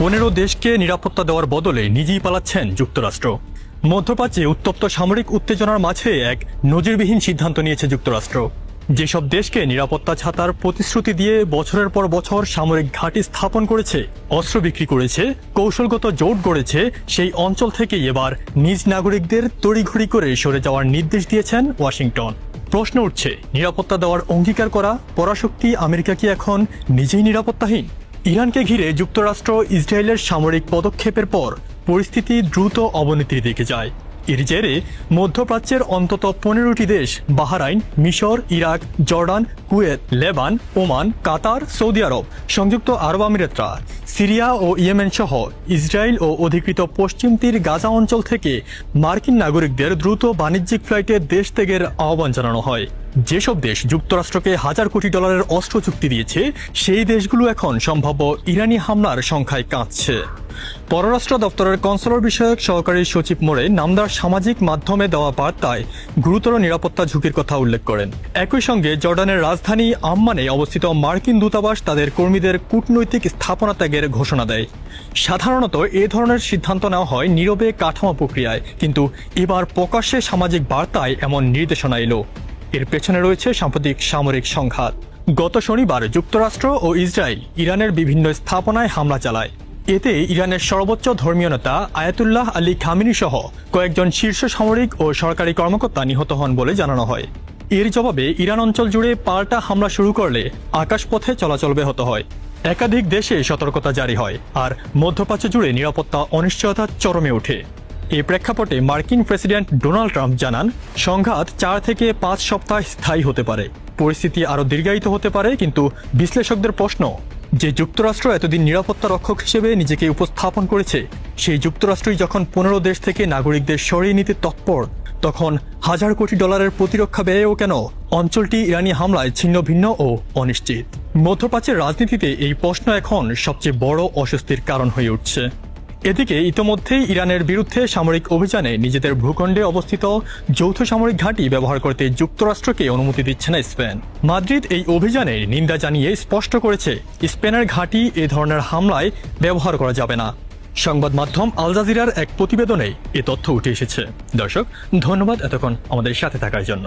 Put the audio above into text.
15 দেশকে নিরাপত্তা দেওয়ার বদলে নিজেই পালাচ্ছেন যুক্তরাষ্ট্র। মধ্যপ্রাচ্যে উত্তপ্ত সামরিক উত্তেজনার মাঝে এক নজিরবিহীন সিদ্ধান্ত নিয়েছে যুক্তরাষ্ট্র। যেসব দেশকে নিরাপত্তা ছাতার প্রতিশ্রুতি দিয়ে বছরের পর বছর সামরিক ঘাঁটি স্থাপন করেছে, অস্ত্র বিক্রি করেছে, কৌশলগত জোট গড়েছে, সেই অঞ্চল থেকেই এবার নিজ নাগরিকদের তড়িঘড়ি করে সরে যাওয়ার নির্দেশ দিয়েছেন ওয়াশিংটন। প্রশ্ন উঠছে, নিরাপত্তা দেওয়ার অঙ্গীকার করা পরাশক্তি আমেরিকা কি এখন নিজেই নিরাপত্তাহীন? ইরানকে ঘিরে যুক্তরাষ্ট্র ইসরায়েলের সামরিক পদক্ষেপের পর পরিস্থিতি দ্রুত অবনতির দিকে যায়। এর জেরে মধ্যপ্রাচ্যের অন্তত 15টি দেশ বাহরাইন, মিশর, ইরাক, জর্ডান, কুয়েত, লেবান, ওমান, কাতার, সৌদি আরব, সংযুক্ত আরব আমিরাতরা, সিরিয়া ও ইয়েমেন সহ ইসরায়েল ও অধিকৃত পশ্চিম তীর গাজা অঞ্চল থেকে মার্কিন নাগরিকদের দ্রুত বাণিজ্যিক ফ্লাইটে দেশ ত্যাগের আহ্বান জানানো হয়। যেসব দেশ যুক্তরাষ্ট্রকে হাজার কোটি ডলারের অস্ত্র চুক্তি দিয়েছে, সেই দেশগুলো এখন সম্ভাব্য ইরানি হামলার সংখ্যায় কাঁদছে। পররাষ্ট্র দপ্তরের কনসুলার বিষয়ক সহকারী সচিব মোড়ে নামদার সামাজিক মাধ্যমে দেওয়া বার্তায় গুরুতর নিরাপত্তা ঝুঁকির কথা উল্লেখ করেন। একই সঙ্গে জর্ডানের রাজধানী আম্মানে অবস্থিত মার্কিন দূতাবাস তাদের কর্মীদের কূটনৈতিক স্থাপনা ত্যাগের ঘোষণা দেয়। সাধারণত এ ধরনের সিদ্ধান্ত নেওয়া হয় নীরবে কাঠামো প্রক্রিয়ায়, কিন্তু এবার প্রকাশ্যে সামাজিক বার্তায় এমন নির্দেশনা এলো। এর পেছনে রয়েছে সাম্প্রতিক সামরিক সংঘাত। গত শনিবার যুক্তরাষ্ট্র ও ইসরায়েল ইরানের বিভিন্ন স্থাপনায় হামলা চালায়। এতে ইরানের সর্বোচ্চ ধর্মীয় নেতা আয়াতুল্লাহ আলী খামেনি সহ কয়েকজন শীর্ষ সামরিক ও সরকারি কর্মকর্তা নিহত হন বলে জানানো হয়। এর জবাবে ইরান অঞ্চল জুড়ে পাল্টা হামলা শুরু করলে আকাশপথে চলাচল ব্যাহত হয়। একাধিক দেশে সতর্কতা জারি হয়, আর মধ্যপ্রাচ্য জুড়ে নিরাপত্তা অনিশ্চয়তা চরমে ওঠে। এই প্রেক্ষাপটে মার্কিন প্রেসিডেন্ট ডোনাল্ড ট্রাম্প জানান, সংঘাত 4 থেকে 5 সপ্তাহ স্থায়ী হতে পারে, পরিস্থিতি আরও দীর্ঘায়িত হতে পারে। কিন্তু বিশ্লেষকদের প্রশ্ন, যে যুক্তরাষ্ট্র এতদিন নিরাপত্তা রক্ষক হিসেবে নিজেকে উপস্থাপন করেছে, সেই যুক্তরাষ্ট্রই যখন 15 দেশ থেকে নাগরিকদের সরিয়ে নিতে তৎপর, তখন হাজার কোটি ডলারের প্রতিরক্ষা ব্যয়েও কেন অঞ্চলটি ইরানি হামলায় ছিন্ন ভিন্ন ও অনিশ্চিত? মধ্যপ্রাচ্যের রাজনীতিতে এই প্রশ্ন এখন সবচেয়ে বড় অস্বস্তির কারণ হয়ে উঠছে। এদিকে ইতোমধ্যেই ইরানের বিরুদ্ধে সামরিক অভিযানে নিজেদের ভূখণ্ডে অবস্থিত যৌথ সামরিক ঘাঁটি ব্যবহার করতে যুক্তরাষ্ট্রকে অনুমতি দিচ্ছে না স্পেন। মাদ্রিদ এই অভিযানের নিন্দা জানিয়ে স্পষ্ট করেছে, স্পেনের ঘাঁটি এ ধরনের হামলায় ব্যবহার করা যাবে না। সংবাদ মাধ্যম আল জাজিরার এক প্রতিবেদনে এ তথ্য উঠে এসেছে। দর্শক, ধন্যবাদ এতক্ষণ আমাদের সাথে থাকার জন্য।